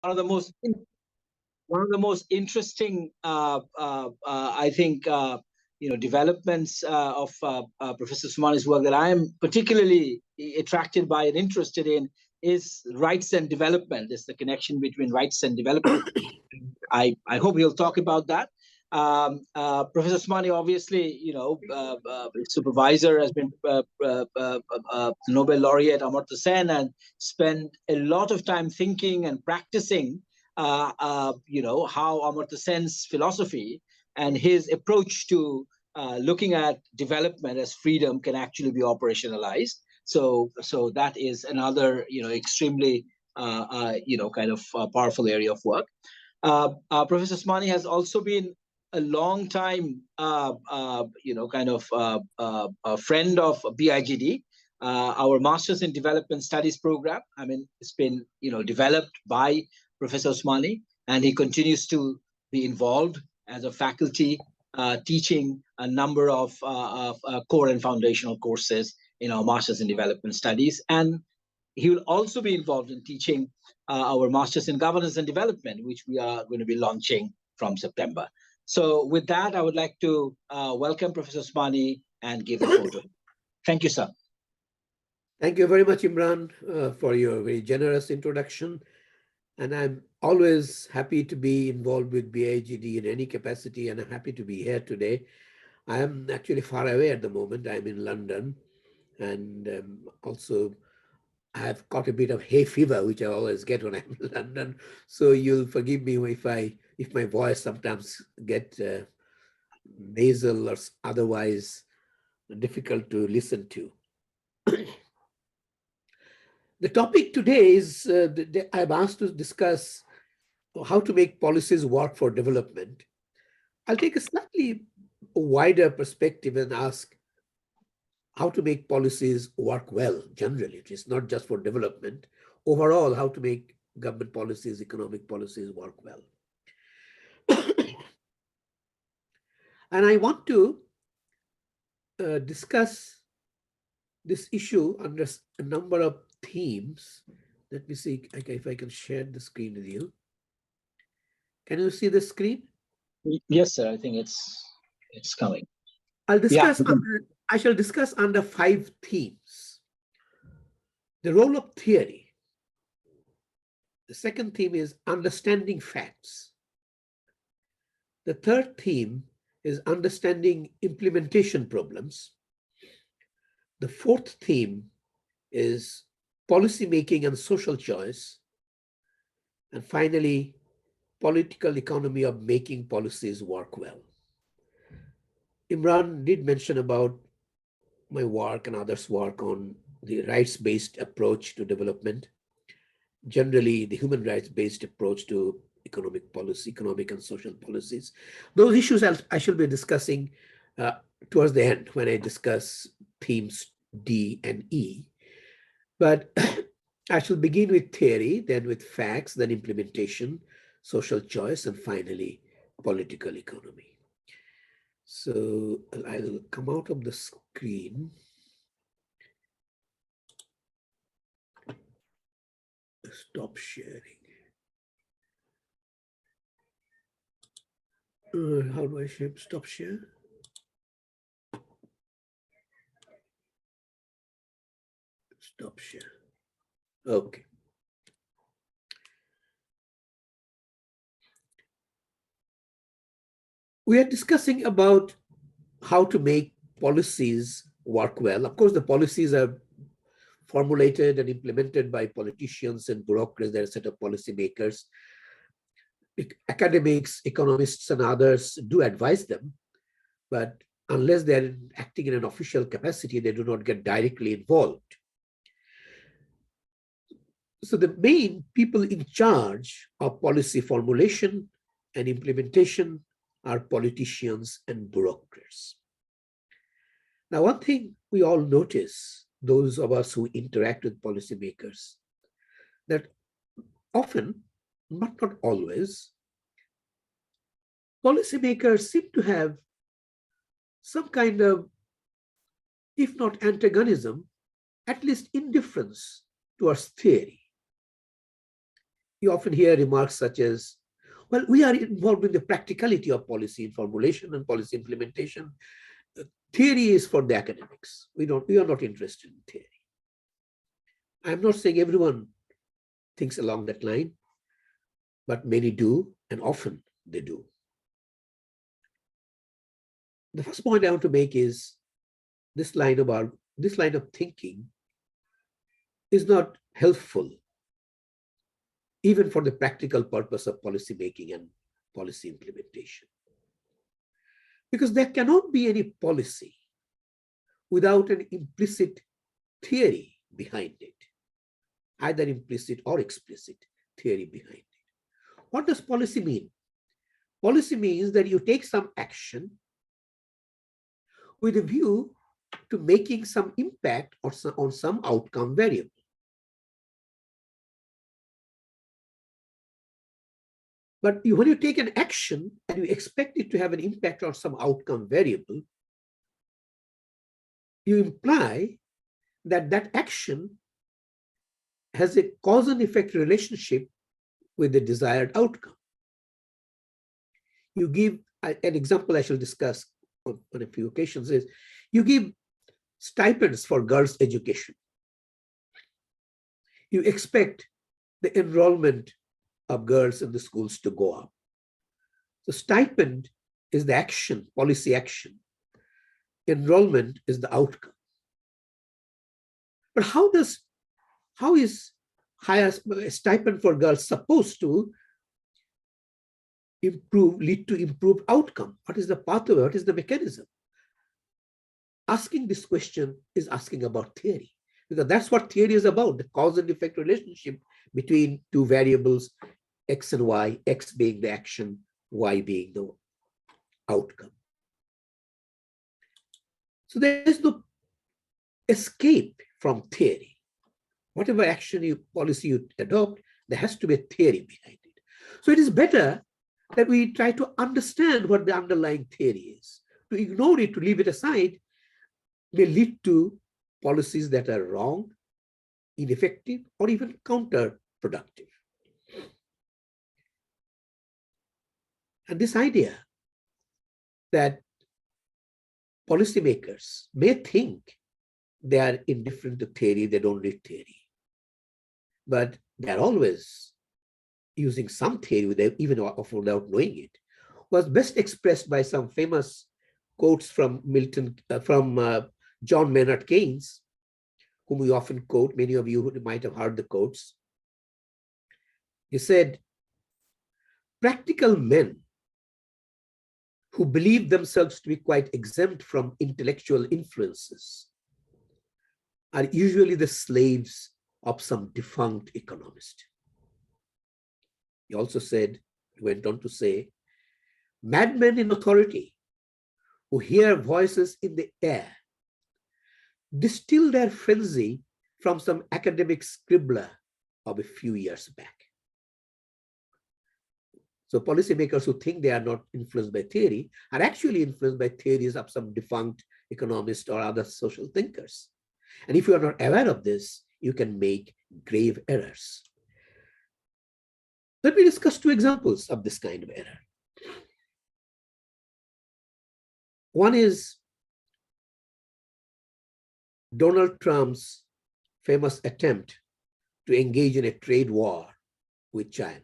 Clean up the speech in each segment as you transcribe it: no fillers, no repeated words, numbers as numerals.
one of the most interesting, I think, developments of Professor Osmani's work that I am particularly attracted by and interested in is rights and development. It's the connection between rights and development. I hope he'll talk about that. Professor Osmani, obviously, supervisor has been Nobel laureate Amartya Sen, and spent a lot of time thinking and practicing, how Amartya Sen's philosophy and his approach to looking at development as freedom can actually be operationalized. So that is another, extremely, powerful area of work. Professor Osmani has also been a long time, a friend of BIGD, our Masters in Development Studies program. I mean, it's been, developed by Professor Osmani, and he continues to be involved as a faculty, teaching a number of core and foundational courses in our Masters in Development Studies. And he will also be involved in teaching our Masters in Governance and Development, which we are going to be launching from September. So with that, I would like to welcome Professor Osmani and give the floor to him. Thank you, sir. Thank you very much, Imran, for your very generous introduction. And I'm always happy to be involved with BIGD in any capacity, and I'm happy to be here today. I am actually far away at the moment. I'm in London, and also I've got a bit of hay fever, which I always get when I'm in London. So you'll forgive me if my voice sometimes get nasal or otherwise difficult to listen to. The topic today is I'm asked to discuss how to make policies work for development. I'll take a slightly wider perspective and ask how to make policies work well generally. It is not just for development. Overall, how to make government policies, economic policies work well. And I want to discuss this issue under a number of themes. Let me see if I can share the screen with you. Can you see the screen? Yes, sir. I think it's coming. I shall discuss under 5 themes. The role of theory. The second theme is understanding facts. The third theme is understanding implementation problems. The fourth theme is policy making and social choice. And finally, political economy of making policies work well. Imran did mention about my work and others' work on the rights-based approach to development, generally the human rights-based approach to economic policy, economic and social policies. Those issues I shall be discussing towards the end when I discuss themes D and E. But I shall begin with theory, then with facts, then implementation, social choice, and finally, political economy. So I'll come out of the screen. Stop sharing. How do I stop share? Stop share. Okay. We are discussing about how to make policies work well. Of course, the policies are formulated and implemented by politicians and bureaucrats. There are a set of policymakers. Academics, economists, and others do advise them, but unless they're acting in an official capacity, they do not get directly involved. So the main people in charge of policy formulation and implementation are politicians and bureaucrats. Now, one thing we all notice, those of us who interact with policymakers, that often, but not always, policymakers seem to have some kind of, if not antagonism, at least indifference towards theory. You often hear remarks such as, well, we are involved in the practicality of policy formulation and policy implementation. Theory is for the academics. We are not interested in theory. I'm not saying everyone thinks along that line, but many do, and often they do. The first point I want to make is this line of thinking is not helpful, even for the practical purpose of policy making and policy implementation. Because there cannot be any policy without an implicit theory behind it, either implicit or explicit theory behind it. What does policy mean? Policy means that you take some action with a view to making some impact on some outcome variable. But when you take an action and you expect it to have an impact on some outcome variable, you imply that that action has a cause and effect relationship with the desired outcome. You give an example I shall discuss on a few occasions is you give stipends for girls' education. You expect the enrollment of girls in the schools to go up. The stipend is the action, policy action. Enrollment is the outcome. But how is higher stipend for girls supposed to lead to improved outcome? What is the pathway? What is the mechanism? Asking this question is asking about theory, because that's what theory is about, the cause and effect relationship between two variables, X and Y, X being the action, Y being the outcome. So there is no escape from theory. Whatever policy you adopt, there has to be a theory behind it. So it is better that we try to understand what the underlying theory is. To ignore it, to leave it aside, may lead to policies that are wrong, ineffective, or even counterproductive. And this idea that policymakers may think they are indifferent to theory, they don't read theory, but they're always using some theory even without knowing it, was best expressed by some famous quotes from John Maynard Keynes, whom we often quote. Many of you might have heard the quotes. He said, practical men who believe themselves to be quite exempt from intellectual influences are usually the slaves of some defunct economist. He also went on to say, madmen in authority who hear voices in the air distill their frenzy from some academic scribbler of a few years back. So policymakers who think they are not influenced by theory are actually influenced by theories of some defunct economist or other social thinkers. And if you are not aware of this, you can make grave errors. Let me discuss two examples of this kind of error. One is Donald Trump's famous attempt to engage in a trade war with China.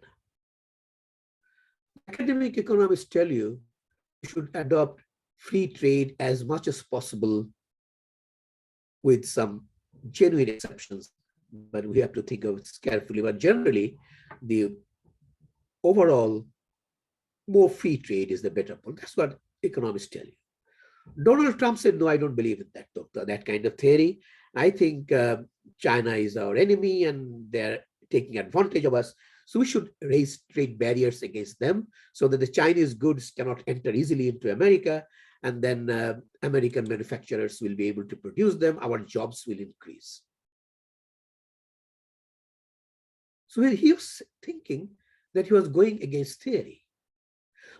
Academic economists tell you should adopt free trade as much as possible with some genuine exceptions, but we have to think of it carefully. But generally, the overall more free trade is the better point. That's what economists tell you. Donald Trump said, no, I don't believe in that kind of theory. I think China is our enemy and they're taking advantage of us. So we should raise trade barriers against them so that the Chinese goods cannot enter easily into America, and then American manufacturers will be able to produce them. Our jobs will increase. So he was thinking that he was going against theory.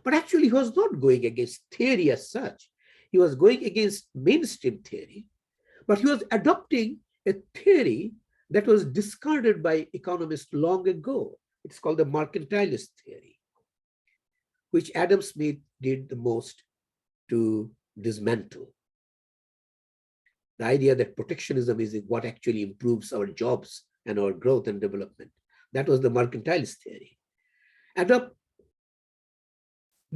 But actually, he was not going against theory as such. He was going against mainstream theory, but he was adopting a theory that was discarded by economists long ago. It's called the mercantilist theory, which Adam Smith did the most to dismantle. The idea that protectionism is what actually improves our jobs and our growth and development. That was the mercantilist theory.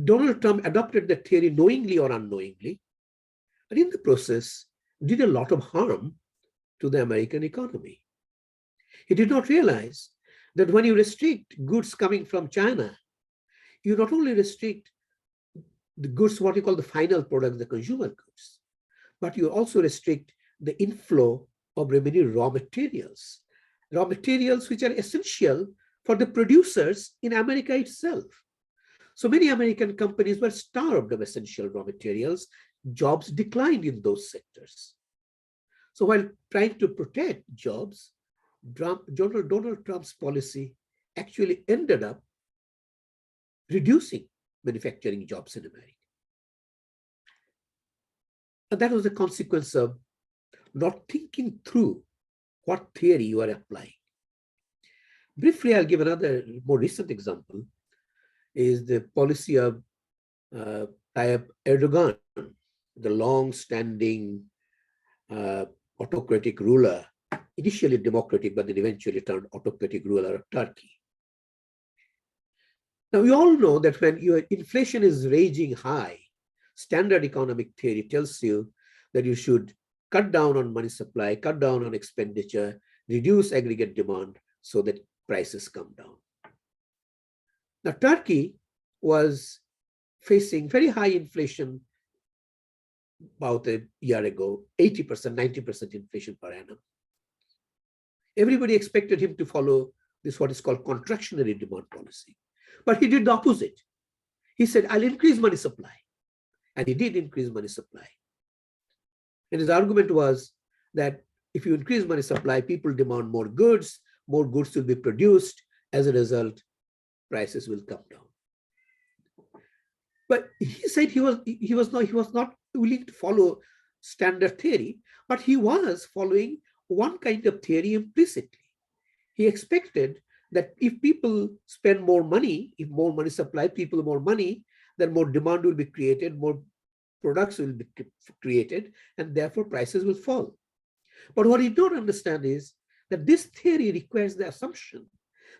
Donald Trump adopted that theory knowingly or unknowingly, but in the process did a lot of harm to the American economy. He did not realize that when you restrict goods coming from China, you not only restrict the goods, what you call the final products, the consumer goods, but you also restrict the inflow of many raw materials which are essential for the producers in America itself. So many American companies were starved of essential raw materials. Jobs declined in those sectors. So while trying to protect jobs, Donald Trump's policy actually ended up reducing manufacturing jobs in America. And that was a consequence of not thinking through what theory you are applying. Briefly, I'll give another more recent example, is the policy of Tayyip Erdogan, the long-standing autocratic ruler, initially democratic, but then eventually turned autocratic ruler of Turkey. Now, we all know that when your inflation is raging high, standard economic theory tells you that you should cut down on money supply, cut down on expenditure, reduce aggregate demand so that prices come down. Now, Turkey was facing very high inflation about a year ago, 80%, 90% inflation per annum. Everybody expected him to follow this, what is called contractionary demand policy. But he did the opposite. He said, I'll increase money supply. And he did increase money supply. And his argument was that if you increase money supply, people demand more goods will be produced. As a result, prices will come down. But he said he was not willing to follow standard theory, but he was following one kind of theory implicitly. He expected that if people spend more money, if more money supply people more money, then more demand will be created, more products will be created, and therefore prices will fall. But what he don't understand is that this theory requires the assumption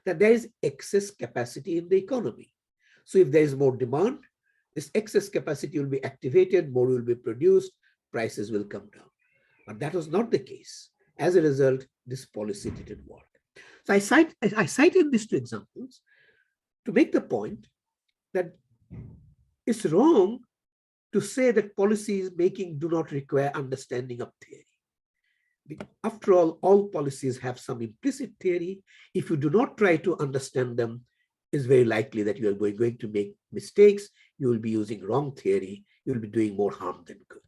that there is excess capacity in the economy. So if there is more demand, this excess capacity will be activated, more will be produced, prices will come down. But that was not the case. As a result, this policy didn't work. So I cited these two examples to make the point that it's wrong to say that policies making do not require understanding of theory. After all policies have some implicit theory. If you do not try to understand them, it's very likely that you are going to make mistakes. You will be using wrong theory. You will be doing more harm than good.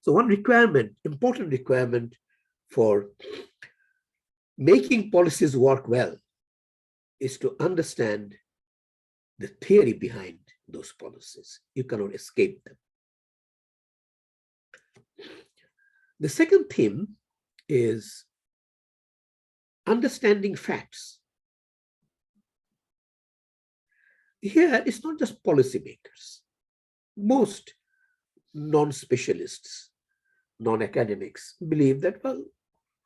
So one requirement, important requirement for making policies work well is to understand the theory behind those policies. You cannot escape them. The second theme is understanding facts. Here, it's not just policymakers. Most non-specialists, non-academics believe that, well,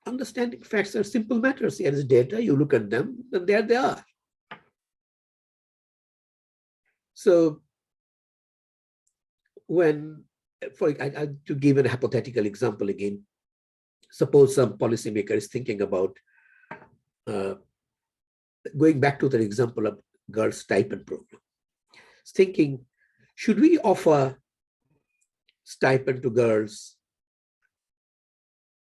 understanding facts are simple matters. Here is data, you look at them, and there they are. So to give a hypothetical example again, suppose some policymaker is thinking about going back to the example of girls' stipend program. It's thinking, should we offer stipend to girls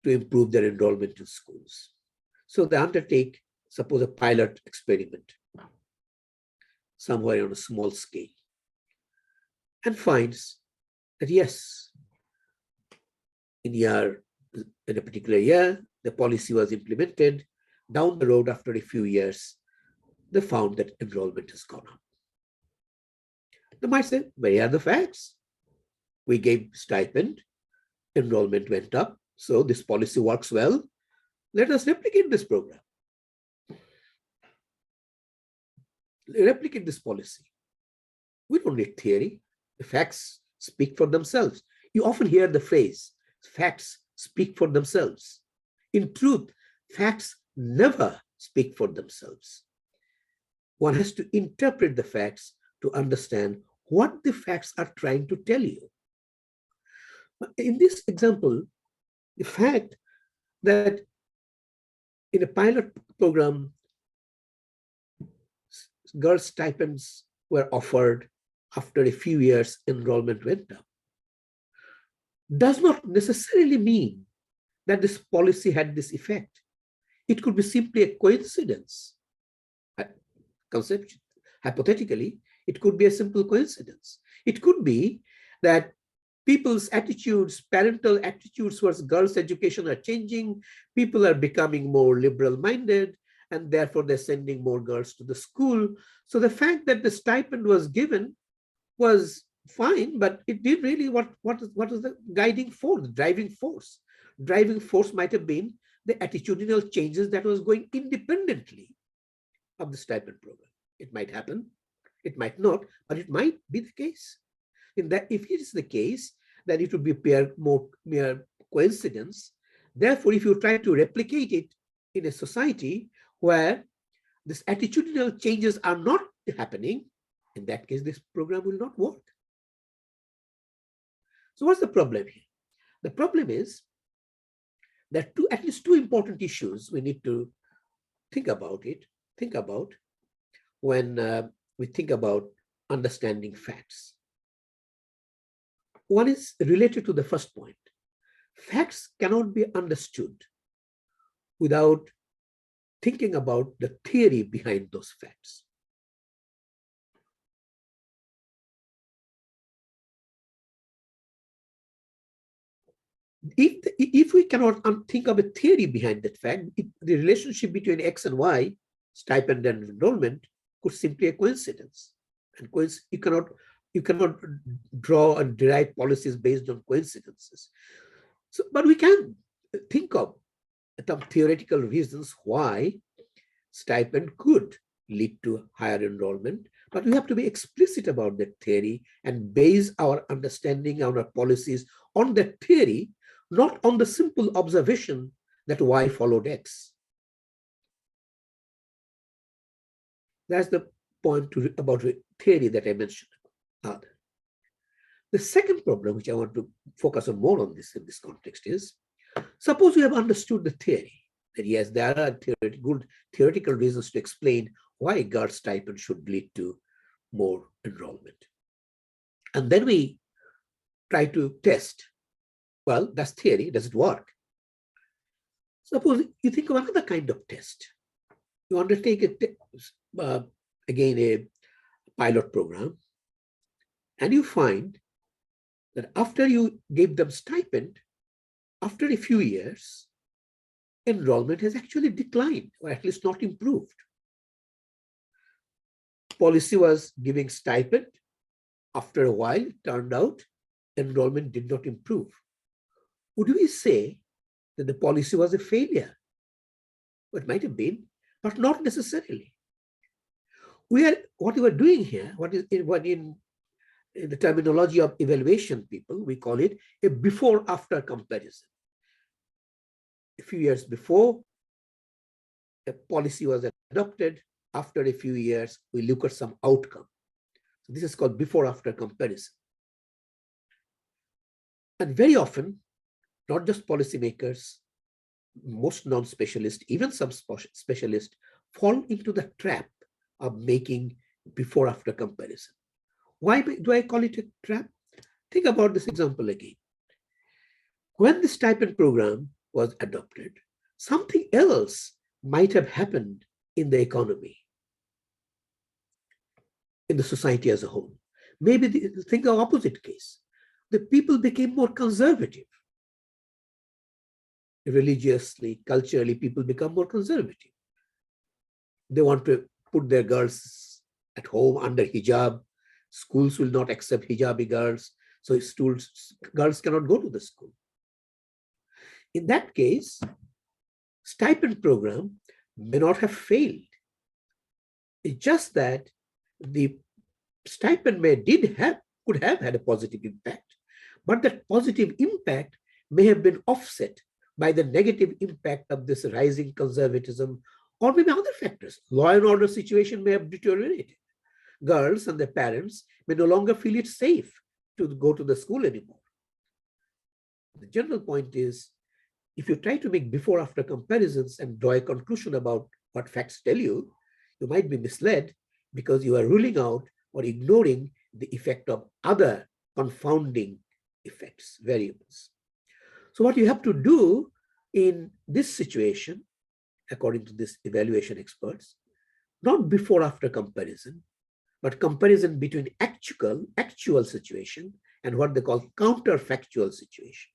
to improve their enrollment in schools? So they undertake, suppose, a pilot experiment somewhere on a small scale and finds that yes, in a particular year, the policy was implemented. Down the road, after a few years, they found that enrollment has gone up. They might say, where are the facts? We gave stipend, enrollment went up, so this policy works well. Let us replicate this program. replicate this policy. We don't need theory. The facts speak for themselves. You often hear the phrase, facts speak for themselves. In truth, facts never speak for themselves. One has to interpret the facts to understand what the facts are trying to tell you. In this example, the fact that in a pilot program, girls' stipends were offered after a few years, enrollment went up, does not necessarily mean that this policy had this effect. It could be simply a coincidence. Conceptually, hypothetically, it could be a simple coincidence. It could be that people's attitudes, parental attitudes towards girls' education are changing. People are becoming more liberal-minded, and therefore they're sending more girls to the school. So the fact that the stipend was given was fine, but it did really what is the guiding force, the driving force? Driving force might have been the attitudinal changes that was going independently of the stipend program. It might happen, it might not, but it might be the case. In that, if it is the case, then it would be mere coincidence. Therefore, if you try to replicate it in a society where these attitudinal changes are not happening, in that case, this program will not work. So what's the problem here? The problem is that at least two important issues we need to think about when we think about understanding facts. One is related to the first point. Facts cannot be understood without thinking about the theory behind those facts. If we cannot think of a theory behind that fact, the relationship between X and Y, stipend and enrollment, could simply be a coincidence. And you cannot draw and derive policies based on coincidences. So, but we can think of some theoretical reasons why stipend could lead to higher enrollment, but we have to be explicit about that theory and base our understanding, our policies on that theory, not on the simple observation that Y followed X. That's the point about theory that I mentioned. The second problem, which I want to focus on more on this in this context, is suppose we have understood the theory, that yes, there are good theoretical reasons to explain why girls' stipend should lead to more enrollment. And then we try to test, well, that's theory, does it work? Suppose you think of another kind of test. You undertake again a pilot program, and you find that after you gave them stipend, after a few years, enrollment has actually declined, or at least not improved. Policy was giving stipend. After a while, it turned out enrollment did not improve. Would we say that the policy was a failure? Well, it might have been, but not necessarily. What we are doing here, what in the terminology of evaluation people, we call it a before-after comparison. A few years before, a policy was adopted. After a few years, we look at some outcome. So this is called before-after comparison. And very often, not just policymakers, most non-specialists, even some specialists, fall into the trap of making before-after comparison. Why do I call it a trap? Think about this example again. When the stipend program was adopted, something else might have happened in the economy, in the society as a whole. Maybe think of opposite case. The people became more conservative. Religiously, culturally, people become more conservative. They want to put their girls at home under hijab. Schools will not accept hijabi girls, so girls cannot go to the school. In that case, stipend program may not have failed. It's just that the stipend could have had a positive impact, but that positive impact may have been offset by the negative impact of this rising conservatism or maybe other factors. Law and order situation may have deteriorated. Girls and their parents may no longer feel it safe to go to the school anymore. The general point is, if you try to make before-after comparisons and draw a conclusion about what facts tell you, you might be misled because you are ruling out or ignoring the effect of other confounding effects, variables. So what you have to do in this situation, according to this evaluation experts, not before-after comparison, but comparison between actual situation and what they call counterfactual situation.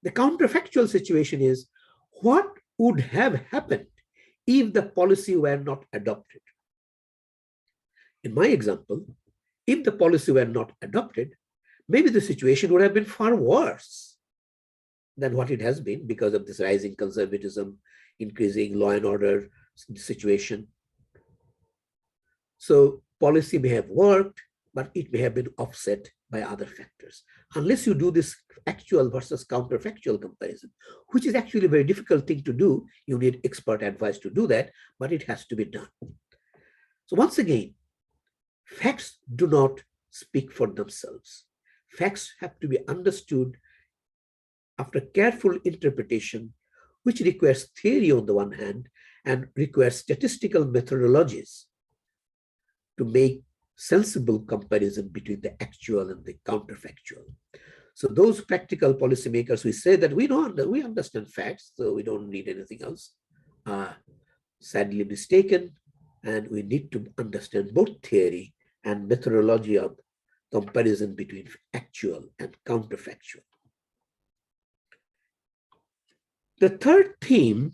The counterfactual situation is what would have happened if the policy were not adopted. In my example, if the policy were not adopted, maybe the situation would have been far worse than what it has been because of this rising conservatism, increasing law and order situation. So policy may have worked, but it may have been offset by other factors. Unless you do this actual versus counterfactual comparison, which is actually a very difficult thing to do. You need expert advice to do that, but it has to be done. So once again, facts do not speak for themselves. Facts have to be understood after careful interpretation, which requires theory on the one hand and requires statistical methodologies to make sensible comparison between the actual and the counterfactual. So those practical policymakers who say that we understand facts, so we don't need anything else, are sadly mistaken, and we need to understand both theory and methodology of comparison between actual and counterfactual. The third theme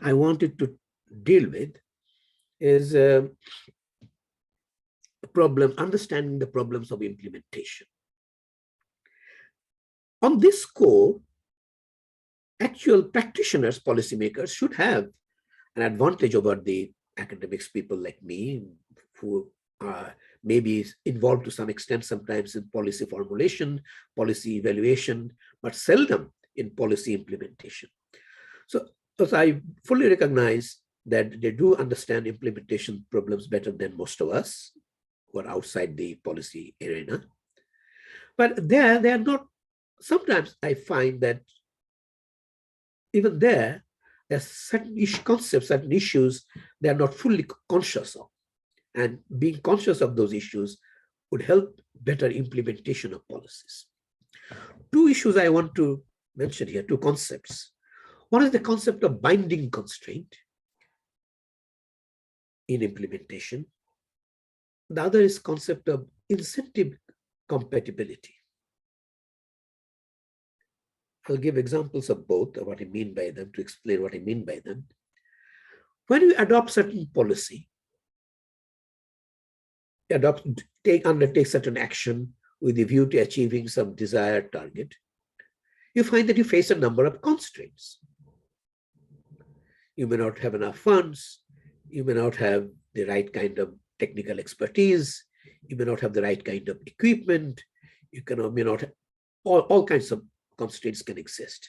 I wanted to deal with is understanding the problems of implementation. On this score, actual practitioners, policymakers should have an advantage over the academics, people like me, who are maybe involved to some extent sometimes in policy formulation, policy evaluation, but seldom in policy implementation. So I fully recognize that they do understand implementation problems better than most of us who are outside the policy arena. But they are not, sometimes I find that even there's certain concepts, certain issues they are not fully conscious of. And being conscious of those issues would help better implementation of policies. Two issues I want to mention here, two concepts. One is the concept of binding constraint in implementation. The other is concept of incentive compatibility. I'll give examples of both, of what I mean by them, to explain what I mean by them. When you adopt certain policy, undertake certain action with a view to achieving some desired target, you find that you face a number of constraints. You may not have enough funds, you may not have the right kind of technical expertise, you may not have the right kind of equipment, you may not have, all kinds of constraints can exist.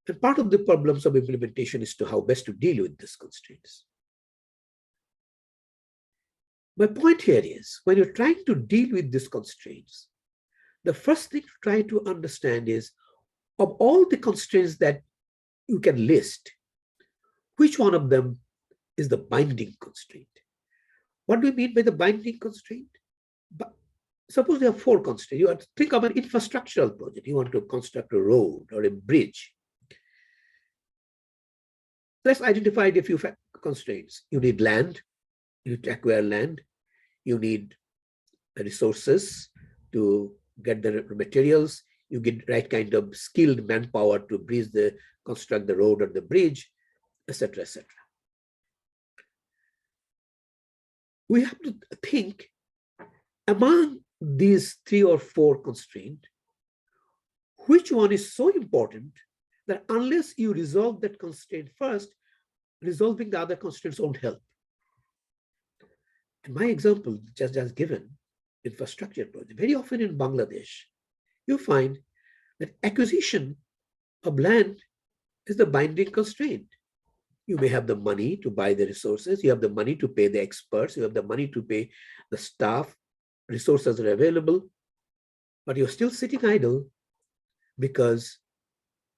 And part of the problems of implementation is to how best to deal with these constraints. My point here is, when you're trying to deal with these constraints, the first thing to try to understand is, of all the constraints that you can list, which one of them is the binding constraint? What do we mean by the binding constraint? But suppose you have four constraints. You have to think of an infrastructural project. You want to construct a road or a bridge. Let's identify a few constraints. You need land. You need to acquire land. You need resources to get the materials. You get the right kind of skilled manpower to construct the road or the bridge, etc., etc. We have to think among these three or four constraints, which one is so important that unless you resolve that constraint first, resolving the other constraints won't help. In my example, just given, infrastructure project, very often in Bangladesh, you find that acquisition of land is the binding constraint. You may have the money to buy the resources, you have the money to pay the experts, you have the money to pay the staff, resources are available, but you're still sitting idle because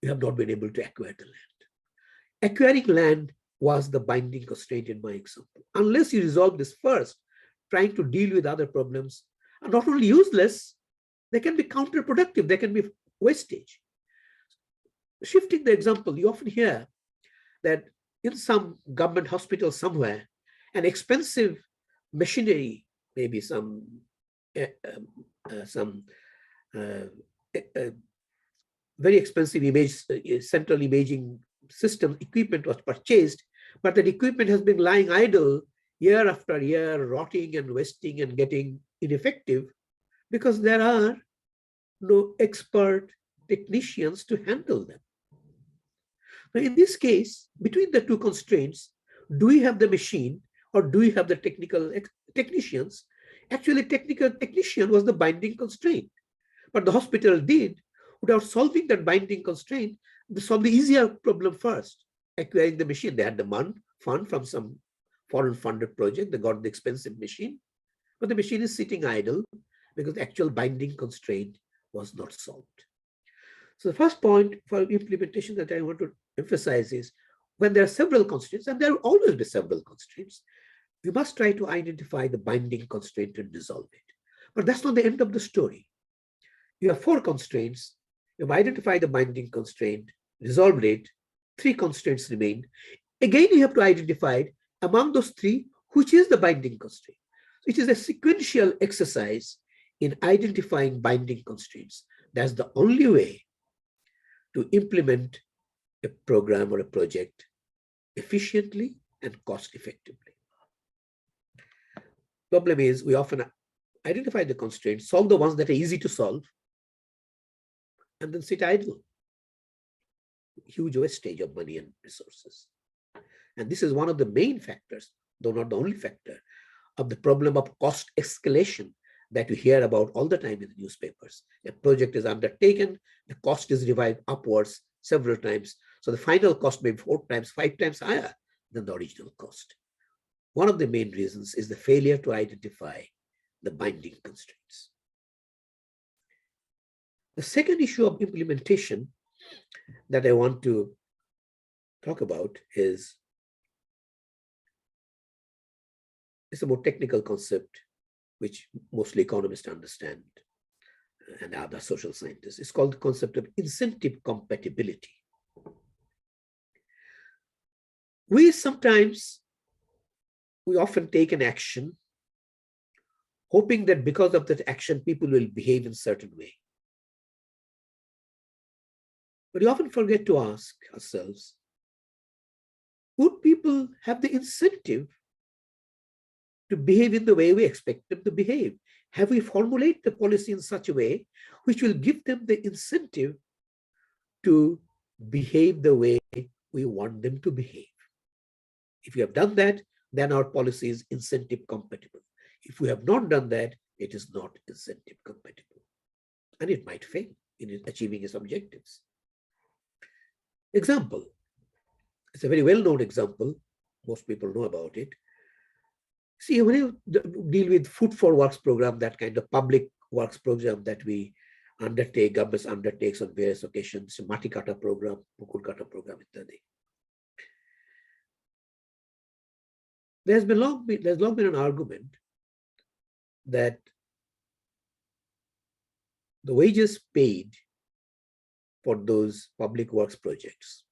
you have not been able to acquire the land. Acquiring land was the binding constraint in my example. Unless you resolve this first, trying to deal with other problems are not only useless, they can be counterproductive, they can be wastage. Shifting the example, you often hear that in some government hospital somewhere, an expensive machinery, maybe some very expensive central imaging system equipment was purchased, but that equipment has been lying idle year after year, rotting and wasting and getting ineffective because there are no expert technicians to handle them. Now, in this case, between the two constraints, do we have the machine or do we have the technicians? Actually, technical technician was the binding constraint. But the hospital did, without solving that binding constraint, they solved the easier problem first, acquiring the machine. They had the fund from some foreign funded project. They got the expensive machine, but the machine is sitting idle because the actual binding constraint was not solved. So the first point for implementation that I want to emphasize is when there are several constraints, and there will always be several constraints, we must try to identify the binding constraint and resolve it. But that's not the end of the story. You have 4 constraints. You've identified the binding constraint, resolved it, 3 constraints remain. Again, you have to identify among those 3, which is the binding constraint. It is a sequential exercise in identifying binding constraints. That's the only way to implement a program or a project efficiently and cost effectively. Problem is, we often identify the constraints, solve the ones that are easy to solve, and then sit idle. Huge wastage of money and resources. And this is one of the main factors, though not the only factor, of the problem of cost escalation that you hear about all the time in the newspapers. A project is undertaken, the cost is revised upwards several times. So the final cost may be 4 times, 5 times higher than the original cost. One of the main reasons is the failure to identify the binding constraints. The second issue of implementation that I want to talk about is it's a more technical concept which mostly economists understand and other social scientists. It's called the concept of incentive compatibility. We often take an action hoping that because of that action, people will behave in a certain way. But we often forget to ask ourselves, would people have the incentive to behave in the way we expect them to behave? Have we formulated the policy in such a way which will give them the incentive to behave the way we want them to behave? If we have done that, then our policy is incentive compatible. If we have not done that, it is not incentive compatible. And it might fail in achieving its objectives. Example. It's a very well-known example. Most people know about it. See, when you deal with Food for Works program, that kind of public works program that we undertake, governments undertakes on various occasions, Mati Kata program, Pukur Kata program, etc. There's long been an argument that the wages paid for those public works projects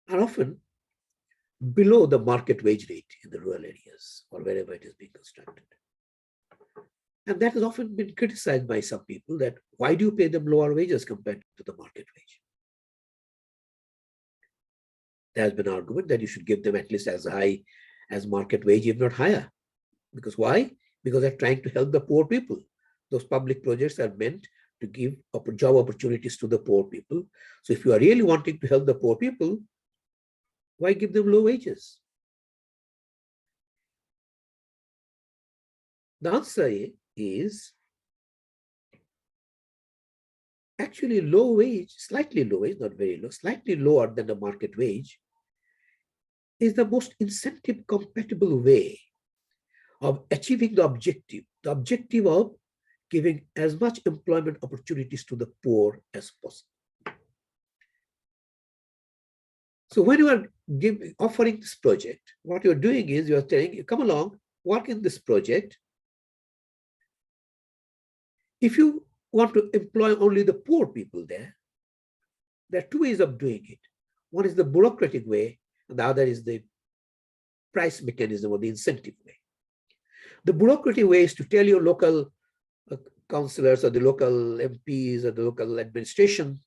are often below the market wage rate in the rural areas or wherever it is being constructed. And that has often been criticized by some people, that why do you pay them lower wages compared to the market wage? There has been an argument that you should give them at least as high as market wage, if not higher. Because why? Because they're trying to help the poor people. Those public projects are meant to give job opportunities to the poor people. So if you are really wanting to help the poor people, why give them low wages? The answer is actually low wage, slightly low wage, not very low, slightly lower than the market wage, is the most incentive compatible way of achieving the objective of giving as much employment opportunities to the poor as possible. So when you are offering this project, what you're doing is you're telling, you come along, work in this project. If you want to employ only the poor people there are two ways of doing it. One is the bureaucratic way, and the other is the price mechanism or the incentive way. The bureaucratic way is to tell your local councillors or the local MPs or the local administration,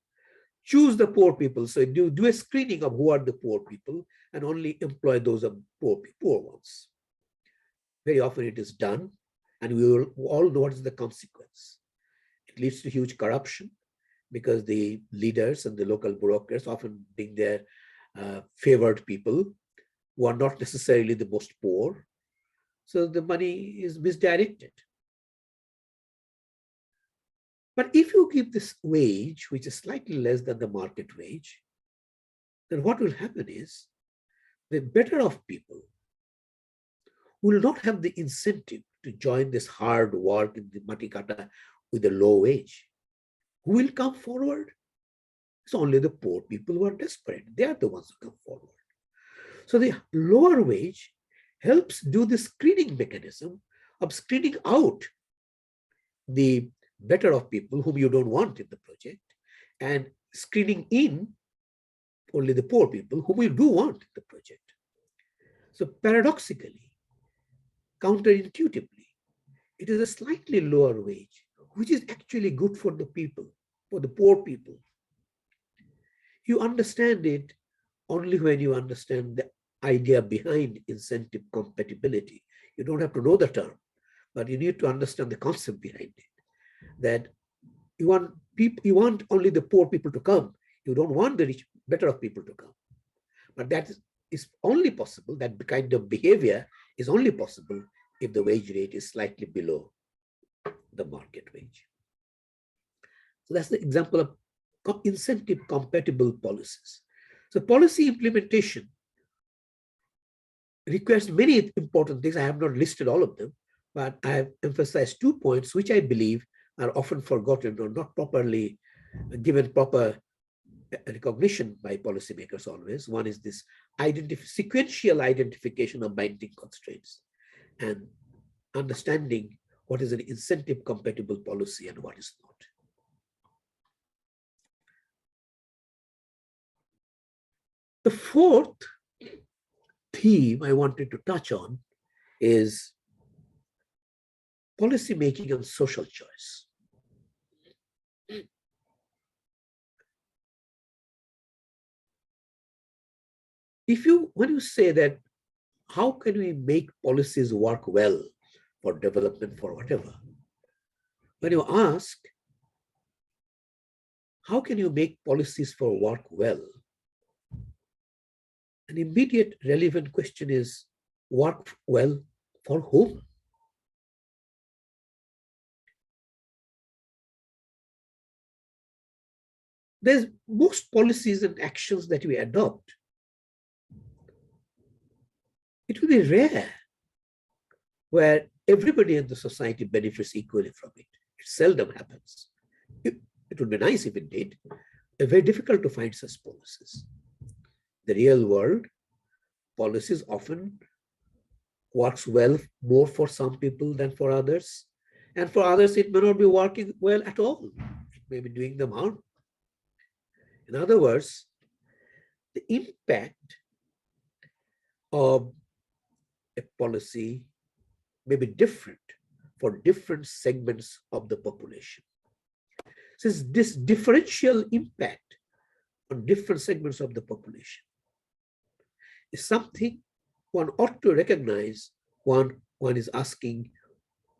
choose the poor people. So you do a screening of who are the poor people and only employ those poor ones. Very often it is done, and we will all know what is the consequence. It leads to huge corruption because the leaders and the local bureaucrats often being their favored people who are not necessarily the most poor. So the money is misdirected. But if you give this wage, which is slightly less than the market wage, then what will happen is the better off people will not have the incentive to join this hard work in the matikata with a low wage. Who will come forward? It's only the poor people who are desperate. They are the ones who come forward. So the lower wage helps do the screening mechanism of screening out the better off people whom you don't want in the project and screening in only the poor people whom you do want in the project. So paradoxically, counterintuitively, it is a slightly lower wage, which is actually good for the people, for the poor people. You understand it only when you understand the idea behind incentive compatibility. You don't have to know the term, but you need to understand the concept behind it. That you want only the poor people to come. You don't want the rich, better off people to come. But that is only possible, that kind of behavior is only possible if the wage rate is slightly below the market wage. So that's the example of incentive compatible policies. So policy implementation requires many important things. I have not listed all of them, but I have emphasized 2 points which I believe are often forgotten or not properly given proper recognition by policymakers always. One is this sequential identification of binding constraints and understanding what is an incentive compatible policy and what is not. The fourth theme I wanted to touch on is policy making and social choice. When you say that, how can we make policies work well for development, for whatever? When you ask, how can you make policies for work well? An immediate relevant question is, work well for whom? There's most policies and actions that we adopt. It will be rare where everybody in the society benefits equally from it. It seldom happens. It would be nice if it did. It's very difficult to find such policies. The real world, policies often works well more for some people than for others. And for others, it may not be working well at all. It may be doing them harm. In other words, the impact of a policy may be different for different segments of the population. Since this differential impact on different segments of the population is something one ought to recognize when one is asking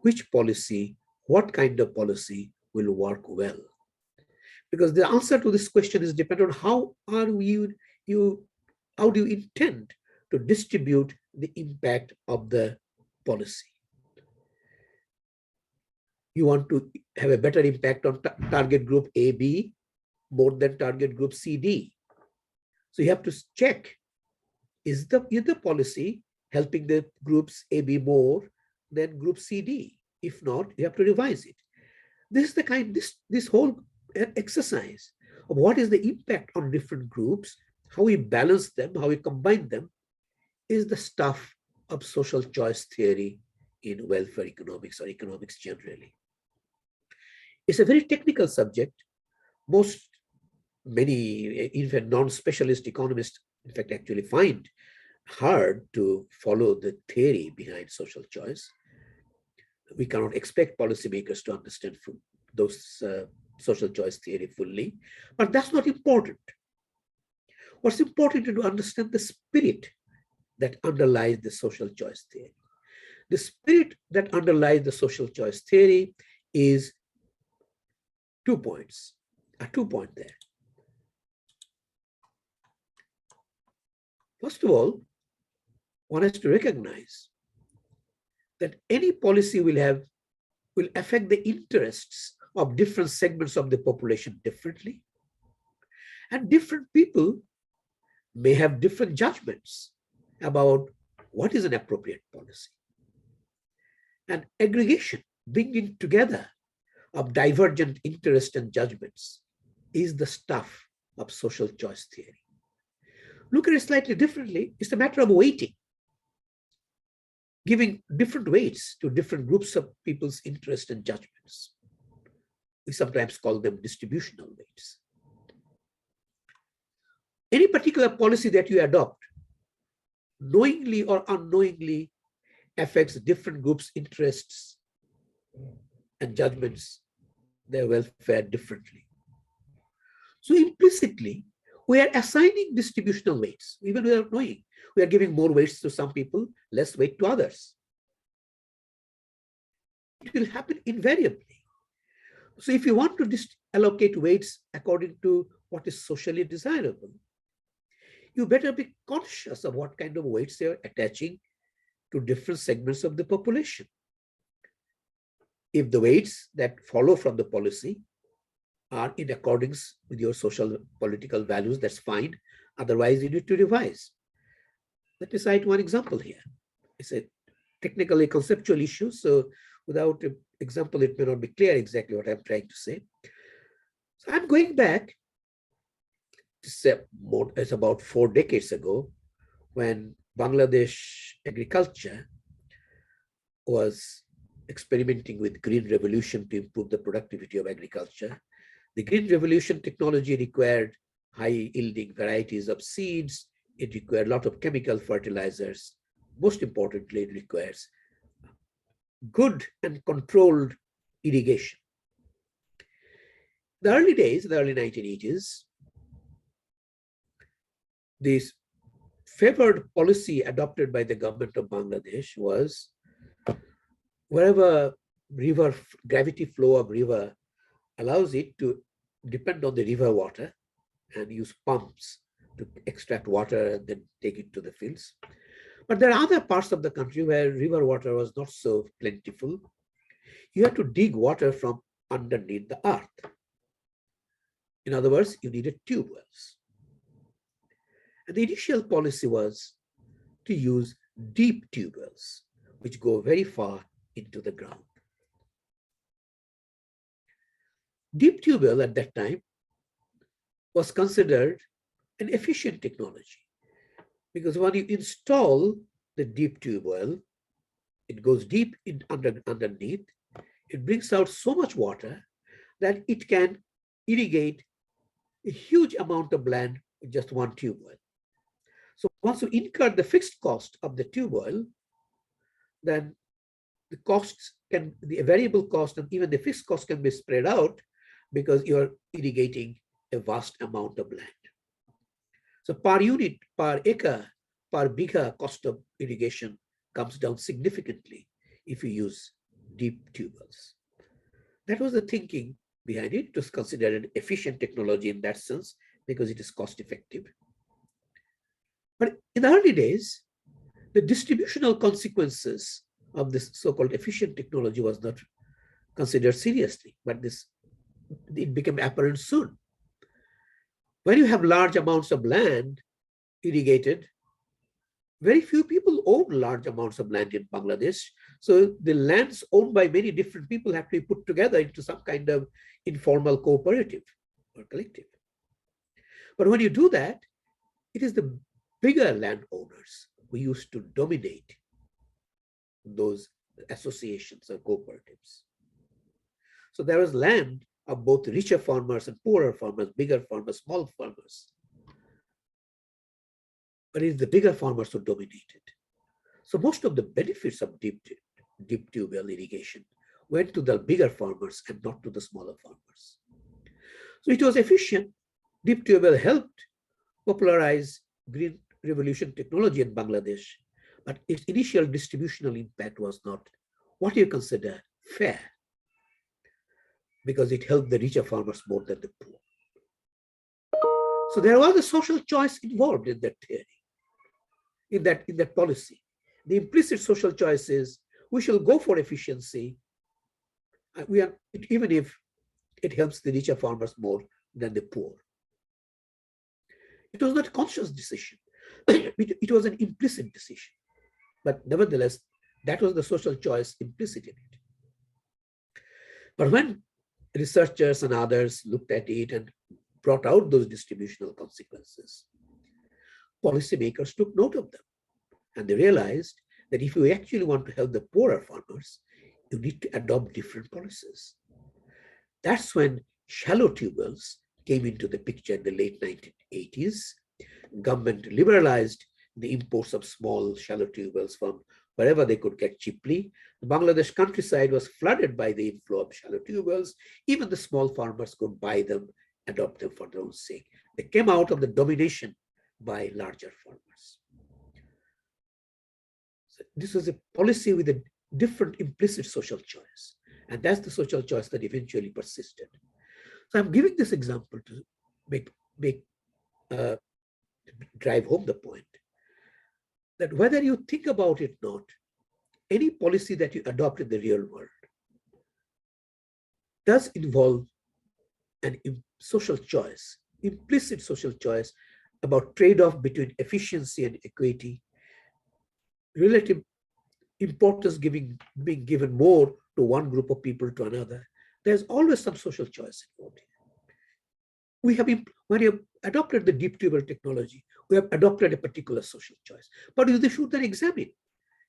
which policy, what kind of policy will work well. Because the answer to this question is dependent on how do you intend to distribute the impact of the policy. you want to have a better impact on target group AB more than target group CD. So you have to check, is the policy helping the groups AB more than group CD? If not, you have to revise it. This is the kind, this whole exercise of what is the impact on different groups, how we balance them, how we combine them, is the stuff of social choice theory in welfare economics or economics generally. It's a very technical subject. Many, in fact, non-specialist economists, in fact, actually find hard to follow the theory behind social choice. We cannot expect policymakers to understand those social choice theory fully, but that's not important. What's important is to understand the spirit that underlies the social choice theory. The spirit that underlies the social choice theory is 2 points, a 2-point there. First of all, one has to recognize that any policy will affect the interests of different segments of the population differently. And different people may have different judgments about what is an appropriate policy. And aggregation, bringing together of divergent interests and judgments, is the stuff of social choice theory. Look at it slightly differently. It's a matter of weighting, giving different weights to different groups of people's interests and judgments. We sometimes call them distributional weights. Any particular policy that you adopt, knowingly or unknowingly, affects different groups' interests and judgments, their welfare differently. So implicitly, we are assigning distributional weights, even without knowing. We are giving more weights to some people, less weight to others. It will happen invariably. So if you want to allocate weights according to what is socially desirable, you better be conscious of what kind of weights they are attaching to different segments of the population. If the weights that follow from the policy are in accordance with your social political values, that's fine. Otherwise, you need to revise. Let me cite one example here. It's a technically conceptual issue, so without an example, it may not be clear exactly what I'm trying to say. So I'm going back, it's about 4 decades ago, when Bangladesh agriculture was experimenting with green revolution to improve the productivity of agriculture. The green revolution technology required high yielding varieties of seeds. It required a lot of chemical fertilizers. Most importantly, it requires good and controlled irrigation. The early days, the early 1980s, this favored policy adopted by the government of Bangladesh was wherever gravity flow of river allows it to depend on the river water and use pumps to extract water and then take it to the fields. But there are other parts of the country where river water was not so plentiful. You had to dig water from underneath the earth. In other words, you needed tube wells. And the initial policy was to use deep tube wells, which go very far into the ground. Deep tube well at that time was considered an efficient technology, because when you install the deep tube well, it goes deep underneath, it brings out so much water that it can irrigate a huge amount of land with just one tube well. So once you incur the fixed cost of the tube well, then the variable cost and even the fixed cost can be spread out because you're irrigating a vast amount of land. So per unit, per acre, per bigha cost of irrigation comes down significantly if you use deep tube wells. That was the thinking behind it. It was considered an efficient technology in that sense because it is cost effective. But in the early days, the distributional consequences of this so-called efficient technology was not considered seriously, but it became apparent soon. When you have large amounts of land irrigated, very few people own large amounts of land in Bangladesh. So the lands owned by many different people have to be put together into some kind of informal cooperative or collective. But when you do that, it is the bigger landowners who used to dominate those associations or cooperatives. So there was land of both richer farmers and poorer farmers, bigger farmers, small farmers. But it is the bigger farmers who dominated. So most of the benefits of deep tube well irrigation went to the bigger farmers and not to the smaller farmers. So it was efficient. Deep tube well helped popularize green revolution technology in Bangladesh, but its initial distributional impact was not what you consider fair, because it helped the richer farmers more than the poor. So there was a social choice involved in that theory, in that policy. The implicit social choice is we shall go for efficiency, even if it helps the richer farmers more than the poor. It was not a conscious decision. It was an implicit decision. But nevertheless, that was the social choice implicit in it. But when researchers and others looked at it and brought out those distributional consequences, policymakers took note of them. And they realized that if you actually want to help the poorer farmers, you need to adopt different policies. That's when shallow tube wells came into the picture in the late 1980s. Government liberalized the imports of small shallow tube wells from wherever they could get cheaply. The Bangladesh countryside was flooded by the inflow of shallow tube wells. Even the small farmers could buy them, adopt them for their own sake. They came out of the domination by larger farmers. So this was a policy with a different implicit social choice. And that's the social choice that eventually persisted. So I'm giving this example to drive home the point that whether you think about it or not, any policy that you adopt in the real world does involve an social choice, implicit social choice about trade-off between efficiency and equity, relative importance being given more to one group of people to another. There's always some social choice involved here. When you have adopted the deep tube technology, we have adopted a particular social choice. But we should then examine,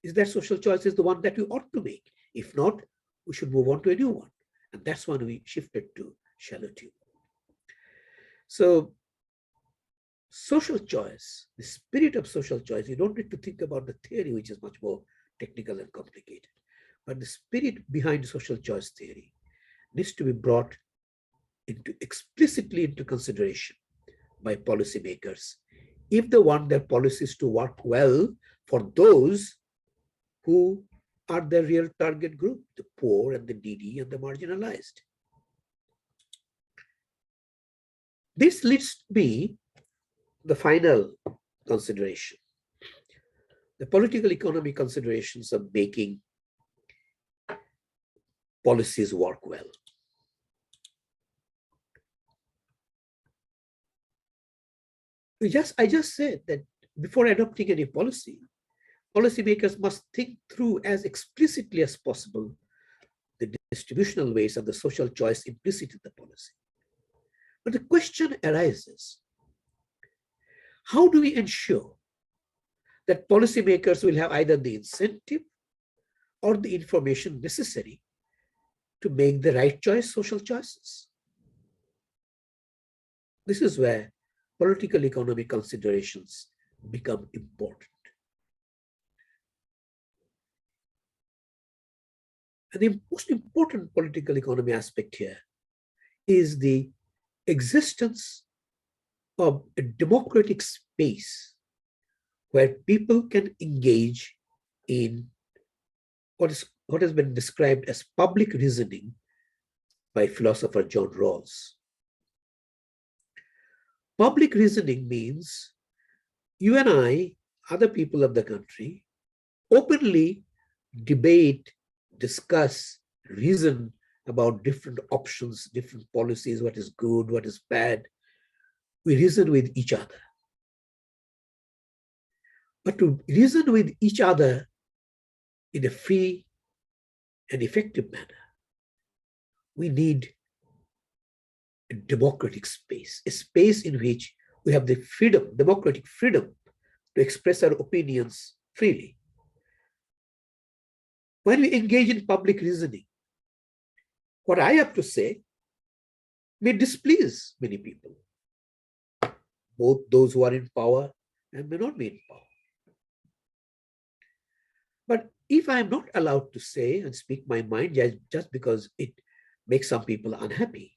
is that social choice is the one that we ought to make? If not, we should move on to a new one. And that's when we shifted to shallow tube. So social choice, the spirit of social choice, you don't need to think about the theory, which is much more technical and complicated. But the spirit behind social choice theory needs to be brought explicitly into consideration by policymakers if they want their policies to work well for those who are the real target group, the poor and the needy and the marginalized. This leads me to the final consideration, the political economy considerations of making policies work well. I just said that before adopting any policy, policymakers must think through as explicitly as possible the distributional ways of the social choice implicit in the policy. But the question arises, how do we ensure that policymakers will have either the incentive or the information necessary to make the right choice, social choices? This is where political economic considerations become important. And the most important political economy aspect here is the existence of a democratic space where people can engage in what has been described as public reasoning by philosopher John Rawls. Public reasoning means you and I, other people of the country, openly debate, discuss, reason about different options, different policies, what is good, what is bad. We reason with each other. But to reason with each other in a free and effective manner, we need a democratic space, a space in which we have the freedom, democratic freedom, to express our opinions freely. When we engage in public reasoning, what I have to say may displease many people, both those who are in power and may not be in power. But if I am not allowed to say and speak my mind just because it makes some people unhappy,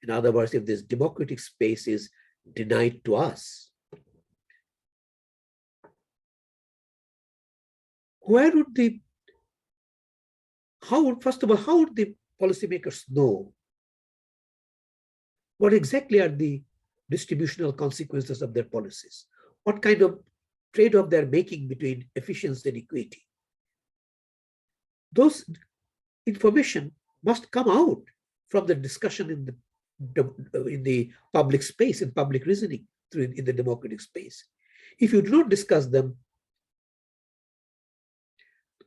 in other words, if this democratic space is denied to us, first of all, how would the policymakers know what exactly are the distributional consequences of their policies? What kind of trade-off they're making between efficiency and equity? Those information must come out from the discussion in the public space, in public reasoning, in the democratic space. If you do not discuss them,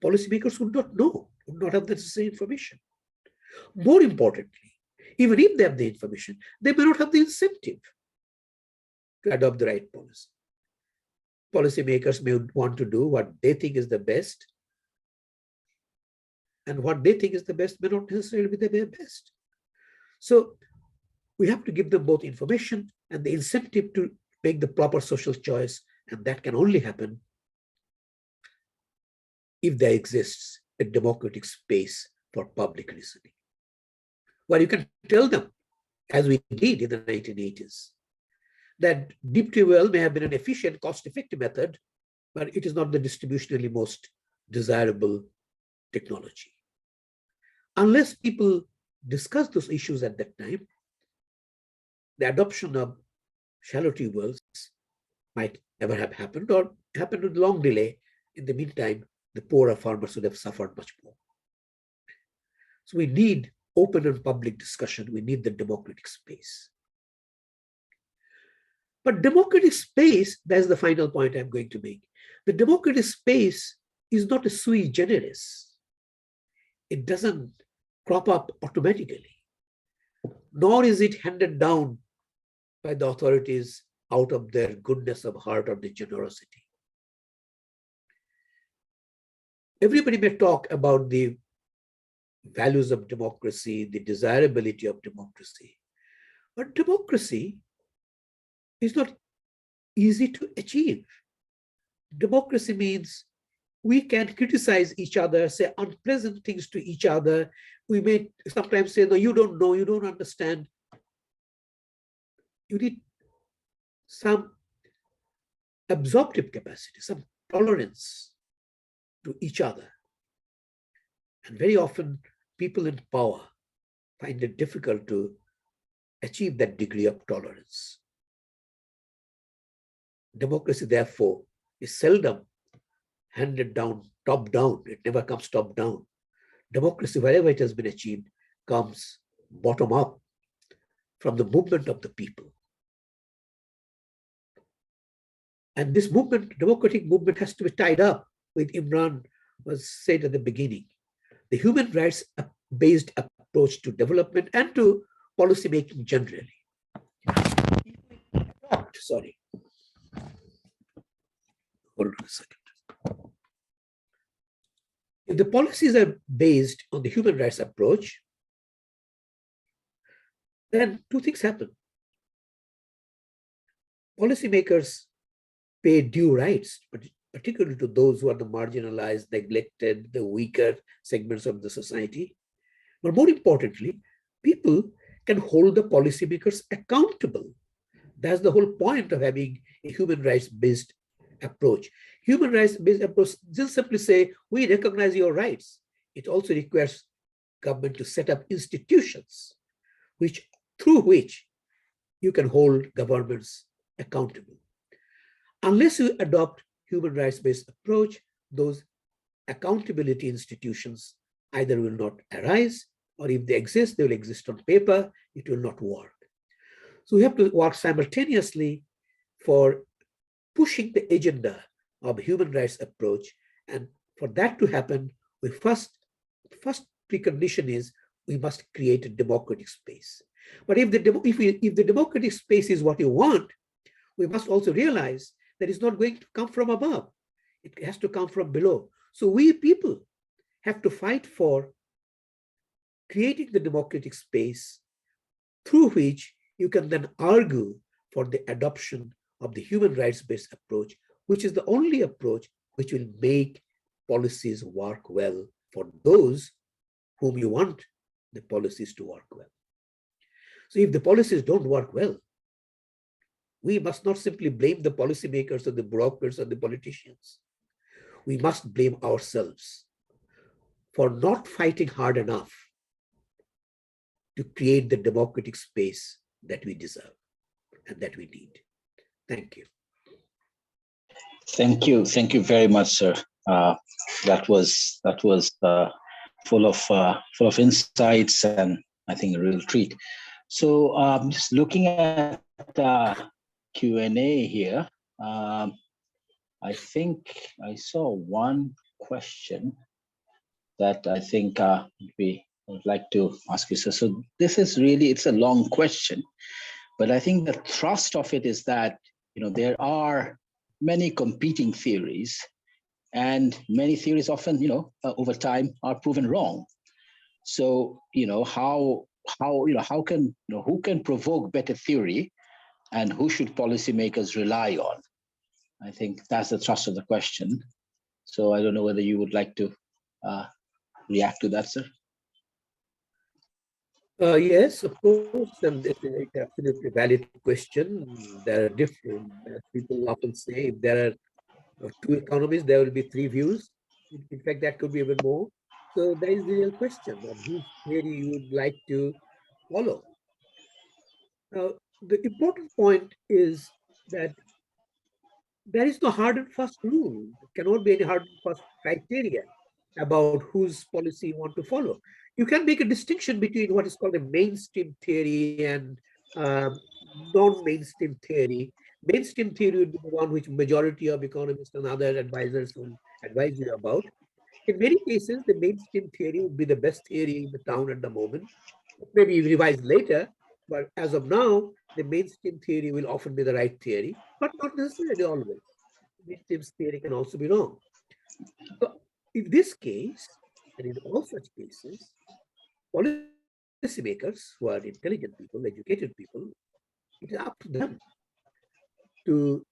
policymakers would not know, would not have the necessary information. More importantly, even if they have the information, they may not have the incentive to adopt the right policy. Policymakers may want to do what they think is the best, and what they think is the best may not necessarily be the best. So we have to give them both information and the incentive to make the proper social choice, and that can only happen if there exists a democratic space for public reasoning, where you can tell them, as we did in the 1980s, that deep tree well may have been an efficient, cost-effective method, but it is not the distributionally most desirable technology. Unless people discuss those issues at that time, the adoption of shallow tree wells might never have happened, or happened with long delay. In the meantime, the poorer farmers would have suffered much more. So we need open and public discussion. We need the democratic space. But democratic space, that's the final point I'm going to make. The democratic space is not a sui generis. It doesn't crop up automatically, nor is it handed down by the authorities out of their goodness of heart or their generosity. Everybody may talk about the values of democracy, the desirability of democracy, but democracy is not easy to achieve. Democracy means we can criticize each other, say unpleasant things to each other. We may sometimes say, no, you don't know, you don't understand. You need some absorptive capacity, some tolerance to each other. And very often, people in power find it difficult to achieve that degree of tolerance. Democracy, therefore, is seldom handed down top down. It never comes top down. Democracy, wherever it has been achieved, comes bottom up from the movement of the people. And this movement, democratic movement, has to be tied up with Imran was said at the beginning, the human rights-based approach to development and to policy making generally. Sorry. Hold on a second. If the policies are based on the human rights approach, then two things happen. Policymakers pay due rights, particularly to those who are the marginalized, neglected, the weaker segments of the society. But more importantly, people can hold the policymakers accountable. That's the whole point of having a human rights-based approach. Human rights-based approach doesn't simply say, we recognize your rights. It also requires government to set up institutions through which you can hold governments accountable. Unless you adopt human rights-based approach, those accountability institutions either will not arise or if they exist, they will exist on paper. It will not work. So we have to work simultaneously for pushing the agenda of human rights approach. And for that to happen, we first precondition is we must create a democratic space. But if the democratic space is what you want, we must also realize that it's not going to come from above. It has to come from below. So we people have to fight for creating the democratic space through which you can then argue for the adoption of the human rights-based approach, which is the only approach which will make policies work well for those whom you want the policies to work well. So if the policies don't work well, we must not simply blame the policymakers or the brokers or the politicians. We must blame ourselves for not fighting hard enough to create the democratic space that we deserve and that we need. Thank you. Thank you very much, sir. That was full of insights, and I think a real treat. So just looking at Q&A here, I think I saw one question that I think we would like to ask you, sir. So this is really, it's a long question, but I think the thrust of it is that, there are many competing theories, and many theories often, over time are proven wrong. So, how can, who can provoke better theory, and who should policymakers rely on? I think that's the thrust of the question. So I don't know whether you would like to react to that, sir. Yes, of course, and it's an absolutely valid question. There are different, people often say if there are two economies, there will be three views. In fact, that could be even more. So that is the real question of whose theory you would like to follow. Now, the important point is that there is no hard and fast rule. There cannot be any hard and fast criteria about whose policy you want to follow. You can make a distinction between what is called a mainstream theory and non-mainstream theory. Mainstream theory would be the one which majority of economists and other advisors will advise you about. In many cases, the mainstream theory would be the best theory in the town at the moment. Maybe revised later, but as of now, the mainstream theory will often be the right theory, but not necessarily always. Mainstream theory can also be wrong. So in this case, and in all such cases, policymakers who are intelligent people, educated people, it is up to them to